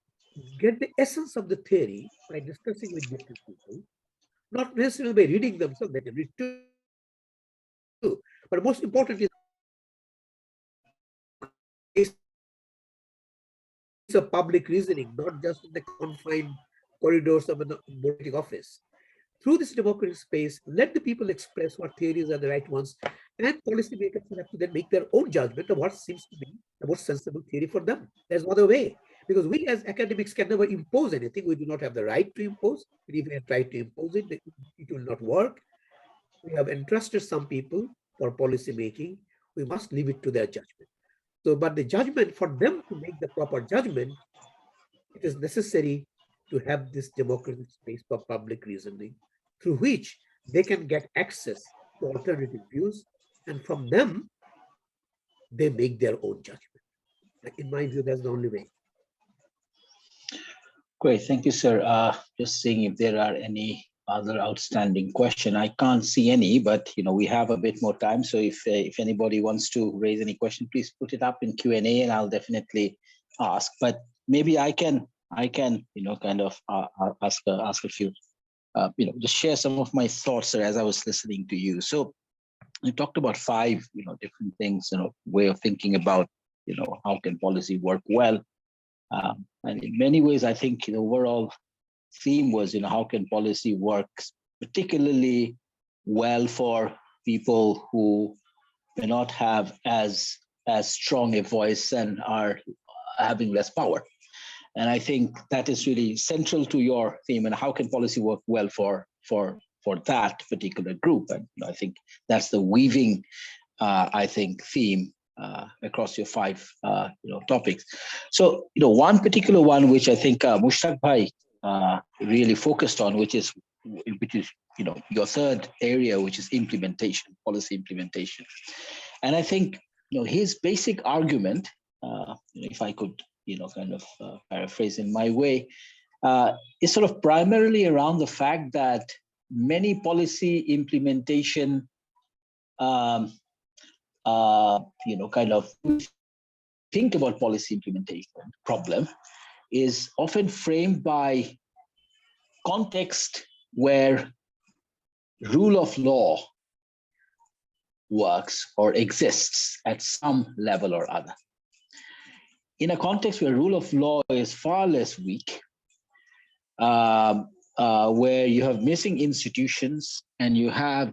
get the essence of the theory by discussing with different people, not necessarily by reading themselves, they can read too. But most important is of public reasoning, not just in the confined corridors of a democratic office. Through this democratic space, let the people express what theories are the right ones, and policymakers will have to then make their own judgment of what seems to be the most sensible theory for them. There's no other way, because we as academics can never impose anything. We do not have the right to impose. But if we try to impose it, it will not work. We have entrusted some people for policy making. We must leave it to their judgment. So, but the judgment, for them to make the proper judgment, it is necessary to have this democratic space for public reasoning, through which they can get access to alternative views, and from them, they make their own judgment. In my view, that's the only way. Great, thank you, sir. Just seeing if there are any other outstanding question. I can't see any, but we have a bit more time. So if anybody wants to raise any question, please put it up in Q&A, and I'll definitely ask. But maybe I can kind of ask a few, just share some of my thoughts, sir, as I was listening to you. So you talked about 5, different things, way of thinking about, how can policy work well. And in many ways, I think the overall theme was, how can policy work particularly well for people who may not have as strong a voice and are having less power. And I think that is really central to your theme, and how can policy work well for for that particular group. And I think that's the weaving, I think, theme across your five topics. So one particular one which I think Mushtaq Bhai really focused on, which is your third area, which is implementation, policy implementation. And I think his basic argument, if I could paraphrase in my way, is sort of primarily around the fact that many policy implementation think about policy implementation problem is often framed by context where rule of law works or exists at some level or other. In a context where rule of law is far less weak, where you have missing institutions and you have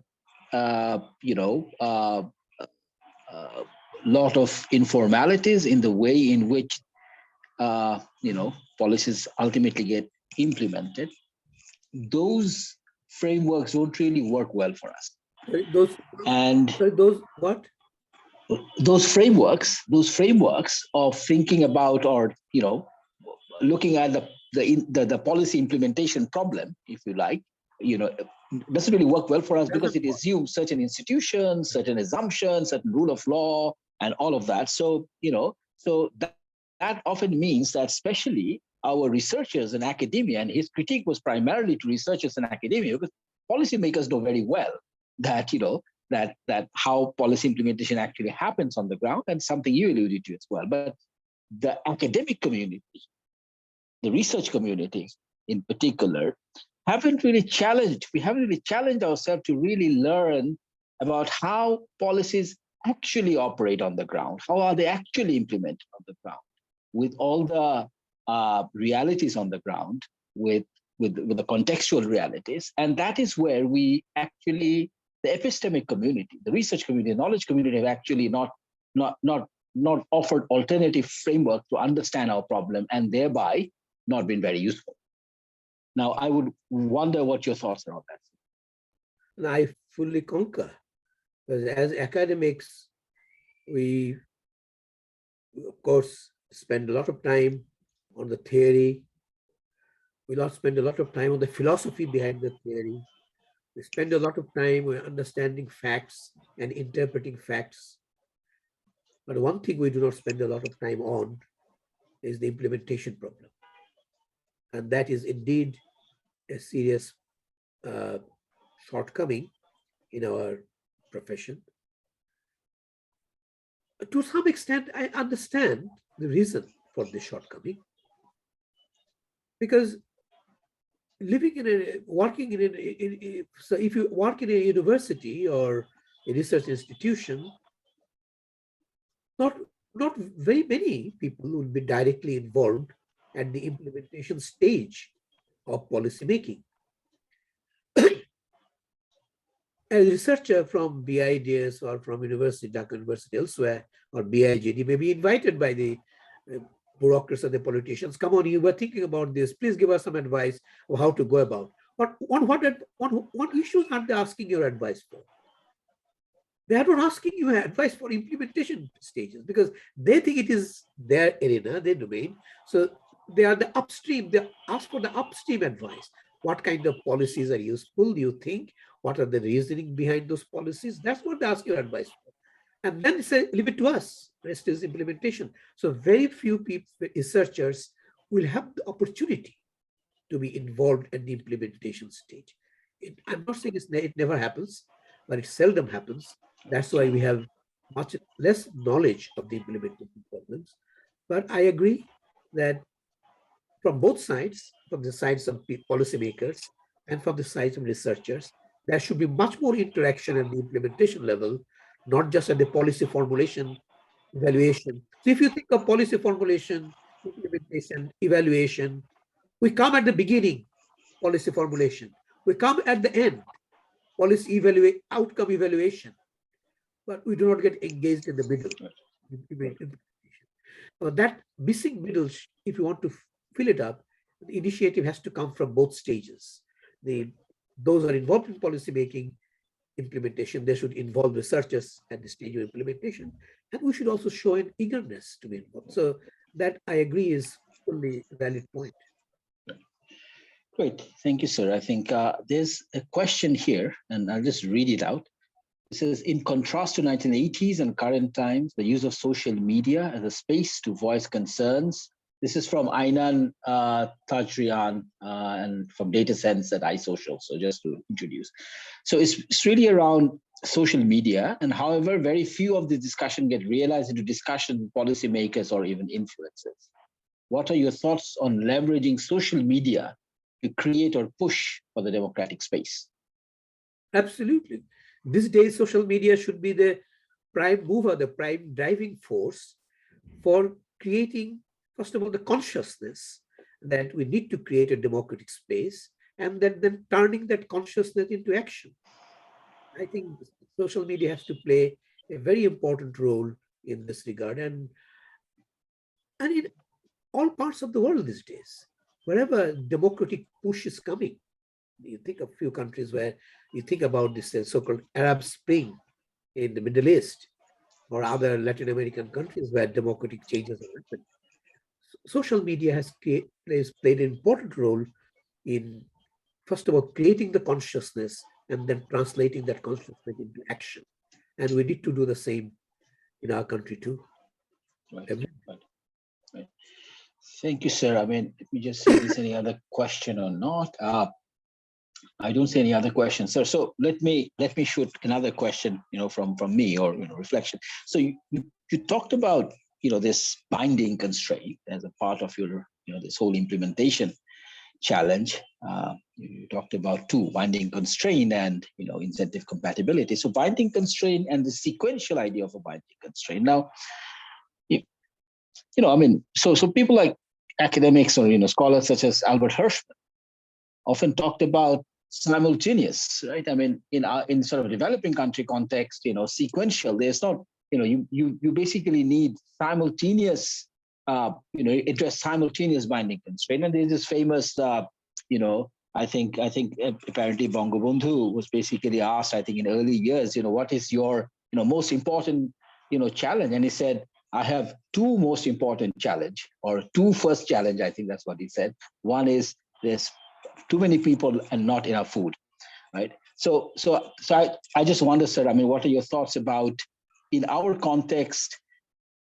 lot of informalities in the way in which policies ultimately get implemented, those frameworks don't really work well for us. Those what? Those frameworks of thinking about, or looking at the policy implementation problem, if you like, doesn't really work well for us because it assumes certain institutions, certain assumptions, certain rule of law, and all of that. So that often means that especially our researchers in academia, and his critique was primarily to researchers in academia, because policymakers know very well that that how policy implementation actually happens on the ground, and something you alluded to as well. But the academic community, the research community in particular, we haven't really challenged ourselves to really learn about how policies actually operate on the ground. How are they actually implemented on the ground, with all the realities on the ground, with the contextual realities. And that is where we actually, the epistemic community, the research community, the knowledge community, have actually not offered alternative framework to understand our problem, and thereby not been very useful. Now, I would wonder what your thoughts are on that. And I fully concur. Because as academics, we, of course, spend a lot of time on the theory. We not spend a lot of time on the philosophy behind the theory. We spend a lot of time understanding facts and interpreting facts. But one thing we do not spend a lot of time on is the implementation problem. And that is indeed a serious shortcoming in our profession. To some extent, I understand the reason for this shortcoming, because so if you work in a university or a research institution, not very many people will be directly involved at the implementation stage of policy making. A researcher from BIDS or from University, Dhaka University elsewhere, or BIJD may be invited by the bureaucrats or the politicians. Come on, you were thinking about this. Please give us some advice of how to go about. But what issues aren't they asking your advice for? They are not asking you advice for implementation stages, because they think it is their arena, their domain. So they are the upstream. They ask for the upstream advice. What kind of policies are useful, do you think? What are the reasoning behind those policies? That's what they ask your advice for. And then they say, leave it to us. Rest is implementation. So very few people, researchers, will have the opportunity to be involved in the implementation stage. I'm not saying it never happens, but it seldom happens. That's why we have much less knowledge of the implementation problems. But I agree that from both sides, from the sides of policymakers and from the sides of researchers, there should be much more interaction at the implementation level, not just at the policy formulation, evaluation. So if you think of policy formulation, implementation, evaluation, we come at the beginning, policy formulation. We come at the end, policy outcome evaluation. But we do not get engaged in the middle. So that missing middle, if you want to fill it up, the initiative has to come from both stages. The those are involved in policy making, implementation, they should involve researchers at the stage of implementation. And we should also show an eagerness to be involved. So that I agree is fully valid point. Great, thank you, sir. I think there's a question here, and I'll just read it out. It says, in contrast to 1980s and current times, the use of social media as a space to voice concerns. This is from Aynan Tajrian and from Data Sense at iSocial. So just to introduce. So it's really around social media, and however, very few of the discussion get realized into discussion, policymakers, or even influencers. What are your thoughts on leveraging social media to create or push for the democratic space? Absolutely. These days, social media should be the prime mover, the prime driving force for creating, first of all, the consciousness that we need to create a democratic space, and then turning that consciousness into action. I think social media has to play a very important role in this regard, and in all parts of the world these days, wherever democratic push is coming. You think of a few countries where you think about this so-called Arab Spring in the Middle East, or other Latin American countries where democratic changes have happened. Social media has played an important role in, first of all, creating the consciousness and then translating that consciousness into action. And we need to do the same in our country too. Right. Thank you, sir. I mean, let me just see if there's any other question or not. I don't see any other questions, sir. So let me shoot another question, from me, or reflection. So you talked about this binding constraint as a part of your this whole implementation challenge. You talked about two: binding constraint and incentive compatibility. So binding constraint and the sequential idea of a binding constraint. Now, so people like academics or scholars such as Albert Hirschman often talked about simultaneous, right? I mean, in sort of a developing country context, sequential. There's not, you basically need simultaneous, address simultaneous binding constraint. And there's this famous, I think apparently Bangabandhu was basically asked, I think in early years, what is your, most important, challenge? And he said, I have two most important challenge, or two first challenge. I think that's what he said. One is there's too many people and not enough food, right? So I just wonder, sir, I mean, what are your thoughts about, in our context,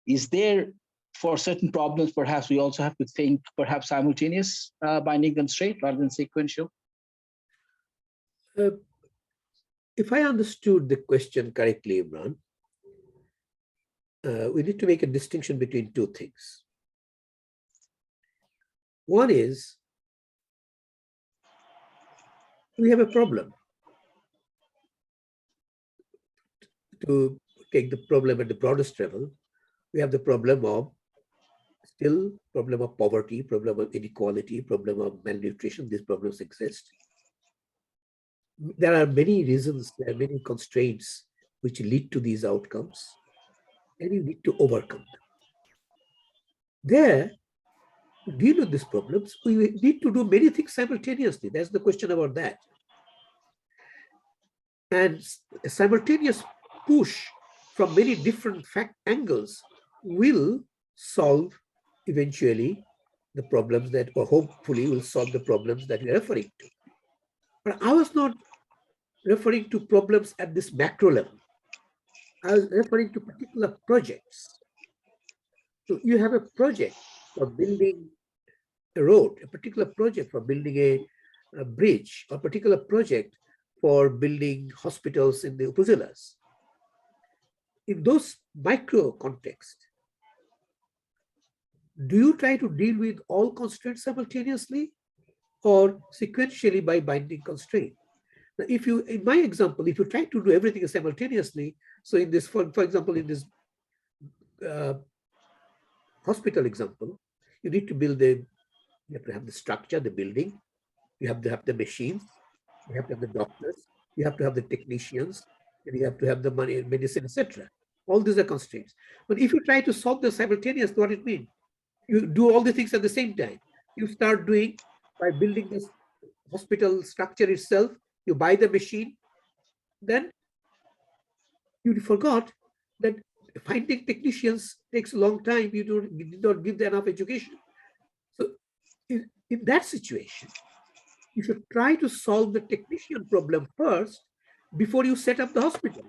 is there, for certain problems, perhaps we also have to think perhaps simultaneous binding constraint rather than sequential? If I understood the question correctly, Imran, we need to make a distinction between two things. One is, we have a problem. To take the problem at the broadest level, we have the problem of poverty, problem of inequality, problem of malnutrition. These problems exist. There are many reasons, there are many constraints which lead to these outcomes, and you need to overcome them. There, to deal with these problems, we need to do many things simultaneously. That's the question about that. And a simultaneous push from many different angles will solve eventually the problems that, or hopefully will solve the problems that you're referring to. But I was not referring to problems at this macro level. I was referring to particular projects. So you have a project for building a road, a particular project for building a bridge, a particular project for building hospitals in the upazilas. In those micro contexts, do you try to deal with all constraints simultaneously or sequentially by binding constraint? Now, in my example, if you try to do everything simultaneously, so in this, for example, in this hospital example, you need to you have to have the structure, the building, you have to have the machines, you have to have the doctors, you have to have the technicians, and you have to have the money, medicine, etc. All these are constraints. But if you try to solve the simultaneous, what it means? You do all the things at the same time. You start doing by building this hospital structure itself, you buy the machine, then you forgot that finding technicians takes a long time. You did not give them enough education. So in that situation, you should try to solve the technician problem first before you set up the hospital.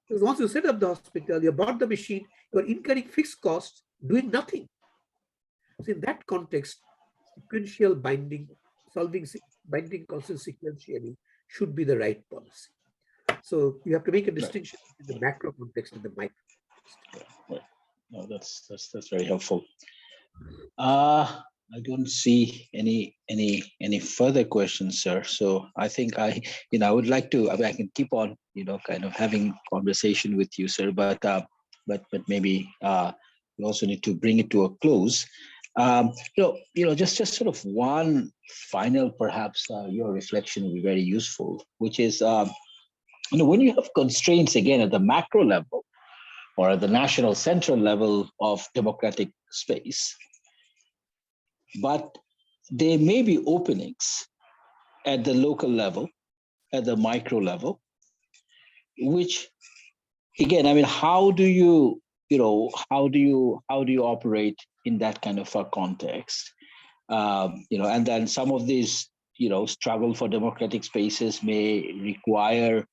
Because once you set up the hospital, you bought the machine, you are incurring fixed costs, doing nothing. So in that context, sequential binding, solving binding constants sequentially should be the right policy. So you have to make a distinction between the macro context and the micro context. Right. No, that's very helpful. I don't see any further questions, sir. So I think I would like to. I can keep on, kind of having conversation with you, sir. But maybe we also need to bring it to a close. Just sort of one final, perhaps your reflection would be very useful, which is, when you have constraints again at the macro level or at the national central level of democratic space, but there may be openings at the local level, at the micro level, which, again, how do you operate in that kind of a context? And then some of these, struggle for democratic spaces may require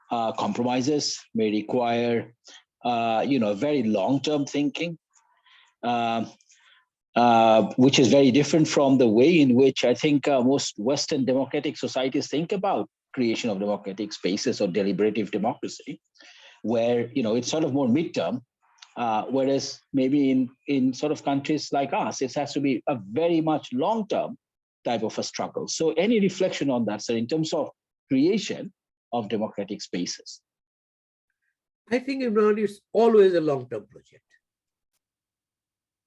compromises, may require, very long-term thinking, which is very different from the way in which I think most Western democratic societies think about creation of democratic spaces or deliberative democracy, where it's sort of more midterm, whereas maybe in sort of countries like us, it has to be a very much long-term type of a struggle. So any reflection on that, sir, in terms of creation of democratic spaces? I think, Imran, it's always a long-term project.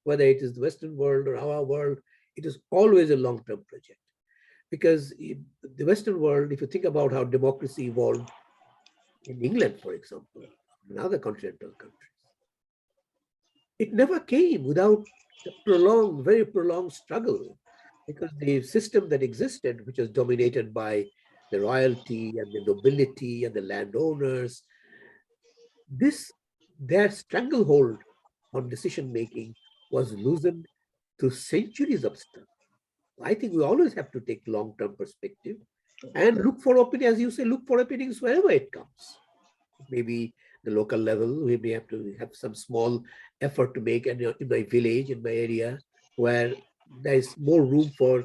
Whether it is the Western world or our world, it is always a long-term project. Because in the Western world, if you think about how democracy evolved in England, for example, in other continental countries, it never came without a very prolonged struggle, because the system that existed, which was dominated by the royalty and the nobility and the landowners, their stranglehold on decision-making was loosened through centuries of struggle. I think we always have to take long-term perspective and look for openings, as you say, look for openings wherever it comes. Maybe the local level, we may have to have some small effort to make in my village, in my area, where there is more room for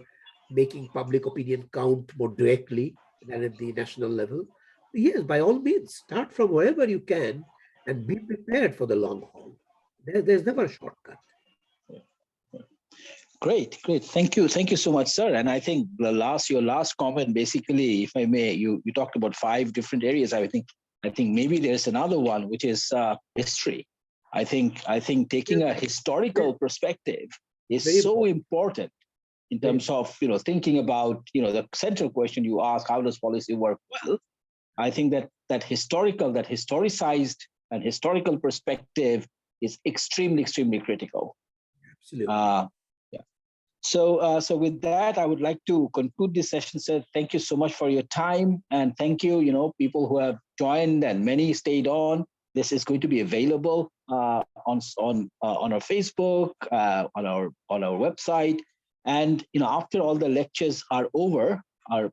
making public opinion count more directly than at the national level. Yes, by all means, start from wherever you can and be prepared for the long haul. There's never a shortcut. Great. Thank you so much, sir. And I think your last comment, basically, if I may, you talked about 5 different areas. I think maybe there's another one, which is history. I think taking a historical perspective is so important in terms of thinking about the central question you ask: how does policy work? Well, I think that historicized and historical perspective is extremely critical. Absolutely. So with that, I would like to conclude this session, sir. Thank you so much for your time, and thank you, people who have joined and many stayed on. This is going to be available on our Facebook, on our website, and after all the lectures are over,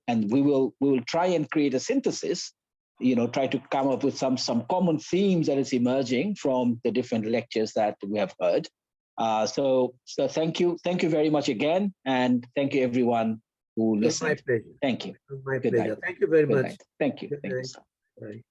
and we will try and create a synthesis. Try to come up with some common themes that is emerging from the different lectures that we have heard. So thank you very much again, and thank you everyone who listened. My pleasure. Thank you. My Good pleasure. night. Thank you very Good much. night. Thank you. Good Thank you, night. sir. Bye.